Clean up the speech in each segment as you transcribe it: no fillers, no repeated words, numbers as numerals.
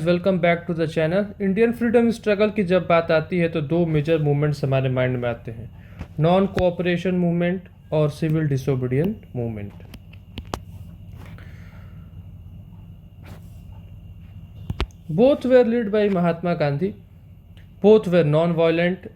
Welcome back to the channel. Indian freedom struggle की जब बात आती है तो दो मेजर मूवमेंट्स हमारे माइंड में आते हैं, नॉन कोऑपरेशन मूवमेंट और civil disobedient movement. Both were lead by Mahatma Gandhi, both were non violent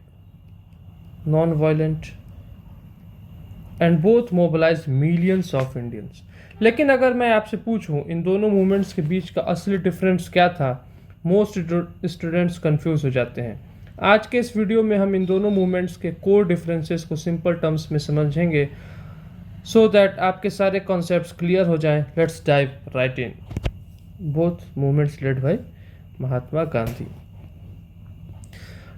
and both mobilize millions of Indians. लेकिन अगर मैं आपसे पूछूं इन दोनों मूवमेंट्स के बीच का असली डिफरेंस क्या था, मोस्ट स्टूडेंट्स कंफ्यूज हो जाते हैं। आज के इस वीडियो में हम इन दोनों मूवमेंट्स के कोर डिफरेंसेस को सिंपल टर्म्स में समझेंगे सो दैट आपके सारे कॉन्सेप्ट्स क्लियर हो जाएं। Let's dive right in. Both movements led by Mahatma Gandhi.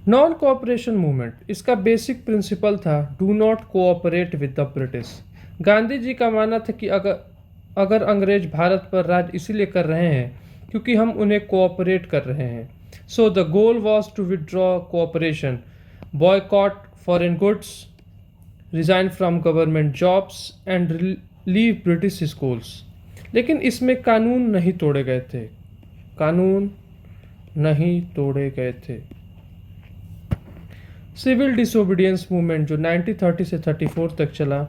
Non cooperation movement, इसका बेसिक प्रिंसिपल था do not cooperate with the British. Gandhi ji का मानना था कि अगर अंग्रेज भारत पर राज इसीलिए कर रहे हैं क्योंकि हम उन्हें कोऑपरेट कर रहे हैं। So the goal was to withdraw cooperation, boycott foreign goods, resign from government jobs and leave British schools. लेकिन इसमें कानून नहीं तोड़े गए थे, कानून नहीं तोड़े गए थे। सिविल डिसोबीडियंस मूवमेंट जो 1930 से 34 तक चला,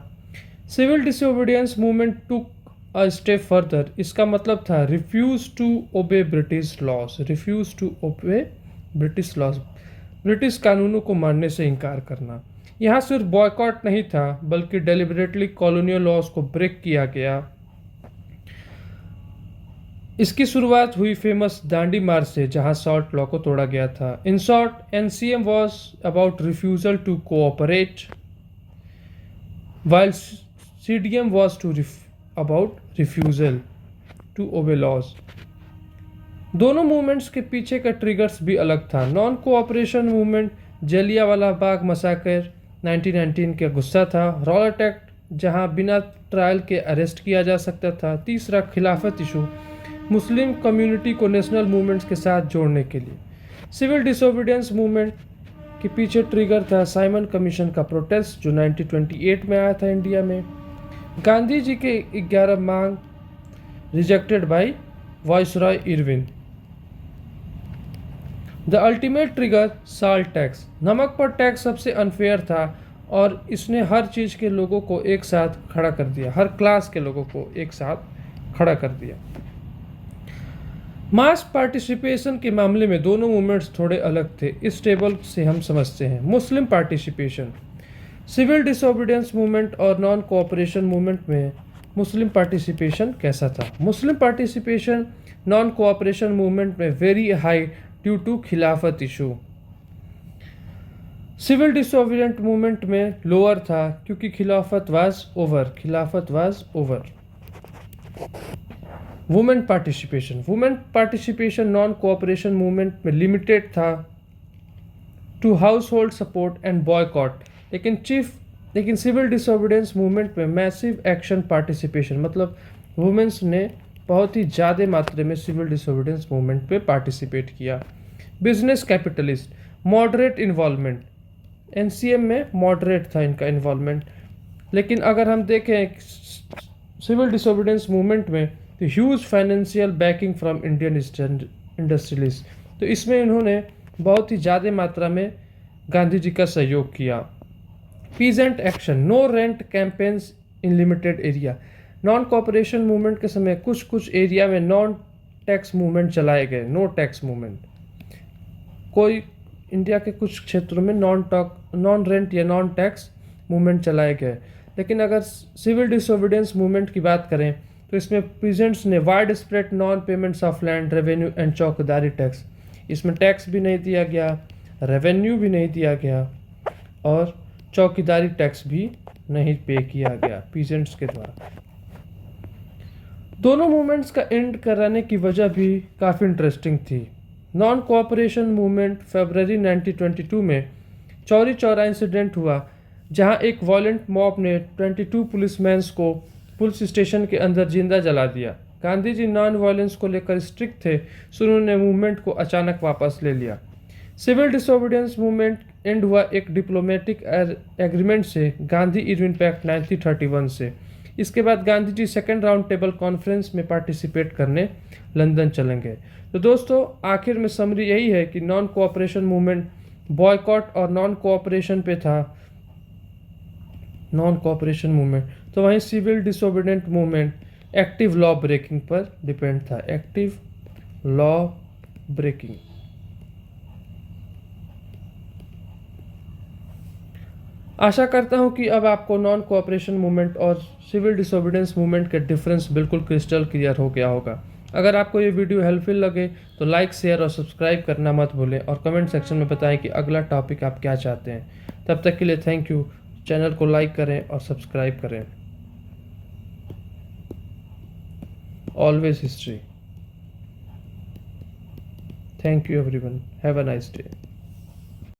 civil disobedience movement took a step further. इसका मतलब था refuse to obey British laws, refuse to obey British laws, British कानूनों को मानने से इनकार करना। यहाँ सिर्फ बॉयकॉट नहीं था बल्कि डेलिबरेटली कॉलोनियल लॉज को ब्रेक किया गया। इसकी शुरुआत हुई फेमस दांडी मार्च से जहां सॉल्ट लॉ को तोड़ा गया था। In short NCM was about refusal to cooperate while CDM was about refusal to obey laws। दोनों मूवमेंट्स के पीछे का ट्रिगर्स भी अलग था। Non cooperation movement Jallianwala Bagh massacre 1919 का गुस्सा था, रॉलेट एक्ट जहां बिना ट्रायल के अरेस्ट किया जा सकता था। तीसरा खिलाफत इशू, मुस्लिम कम्युनिटी को नेशनल मूवमेंट्स के साथ जोड़ने के लिए। सिविल डिसोबीडियंस मूवमेंट के पीछे ट्रिगर था साइमन कमीशन का प्रोटेस्ट जो 1928 में आया था इंडिया में। गांधी जी के 11 मांग rejected by viceroy Irwin. The ultimate trigger salt tax, नमक पर टैक्स सबसे अनफेयर था और इसने हर चीज़ के लोगों को एक साथ खड़ा कर दिया, हर क्लास के लोगों को एक साथ खड़ा कर दिया। मास पार्टिसिपेशन के मामले में दोनों मूवमेंट्स थोड़े अलग थे, इस टेबल से हम समझते हैं। Muslim participation, civil disobedience movement और नॉन कोऑपरेशन मूवमेंट में मुस्लिम पार्टिसिपेशन कैसा था? Muslim participation non cooperation movement में very high due to Khilafat issue. Civil disobedient movement में लोअर था क्योंकि Khilafat was over. Women participation non cooperation movement में limited था to household support and boycott, लेकिन सिविल डिसोबीडियंस मूवमेंट में massive action participation, मतलब womens ने बहुत ही ज़्यादा मात्रा में सिविल डिसोबीडियंस मूवमेंट पे पार्टिसिपेट किया। Business capitalist, moderate involvement, NCM में मॉडरेट था इनका इन्वॉल्वमेंट। लेकिन अगर हम देखें सिविल डिसोबीडियंस मूवमेंट में तो huge financial backing from Indian industrialist, तो इसमें इन्होंने बहुत ही ज़्यादा मात्रा में गांधी जी का सहयोग किया। Peasant action, no rent campaigns in limited area, non cooperation movement के समय कुछ एरिया में नॉन टैक्स मूवमेंट चलाए गए, नो टैक्स मूवमेंट। कोई इंडिया के कुछ क्षेत्रों में नॉन रेंट या नॉन टैक्स मूवमेंट चलाए गए। लेकिन अगर सिविल डिसोबीडियंस मूवमेंट की बात करें तो इसमें पीजेंट्स ने wide spread non payments of land revenue and chaukidari tax, इसमें टैक्स भी नहीं दिया गया, रेवेन्यू भी नहीं दिया गया और चौकीदारी टैक्स भी नहीं पे किया गया पीजेंट्स के द्वारा। दोनों मूवमेंट्स का एंड कराने की वजह भी काफ़ी इंटरेस्टिंग थी। नॉन कोऑपरेशन मूवमेंट फरवरी 1922 में चौरी चौरा इंसिडेंट हुआ जहां एक वॉयलेंट मॉब ने 22 पुलिसमैन्स को पुलिस स्टेशन के अंदर जिंदा जला दिया। गांधी जी नॉन वायलेंस को लेकर स्ट्रिक्ट थे, सो उन्होंने मूवमेंट को अचानक वापस ले लिया। सिविल डिसोबीडियंस मूवमेंट एंड हुआ एक डिप्लोमेटिक एग्रीमेंट से, गांधी इरविन पैक्ट 1931 से। इसके बाद Gandhi ji second round table conference में पार्टिसिपेट करने लंदन चलेंगे। तो दोस्तों आखिर में समरी यही है कि नॉन कोऑपरेशन मूवमेंट बॉयकॉट और नॉन कोऑपरेशन पे था, नॉन कोऑपरेशन मूवमेंट, तो वहीं civil disobedient movement active law breaking पर डिपेंड था, एक्टिव लॉ ब्रेकिंग। आशा करता हूं कि अब आपको नॉन कोऑपरेशन मूवमेंट और सिविल डिसोबीडियंस मूवमेंट के डिफरेंस बिल्कुल क्रिस्टल क्लियर हो गया होगा। अगर आपको ये वीडियो हेल्पफुल लगे तो लाइक, शेयर और सब्सक्राइब करना मत भूलें और कमेंट सेक्शन में बताएं कि अगला टॉपिक आप क्या चाहते हैं। तब तक के लिए थैंक यू। चैनल को लाइक करें और सब्सक्राइब करें। Always history. Thank you everyone. Have a nice day.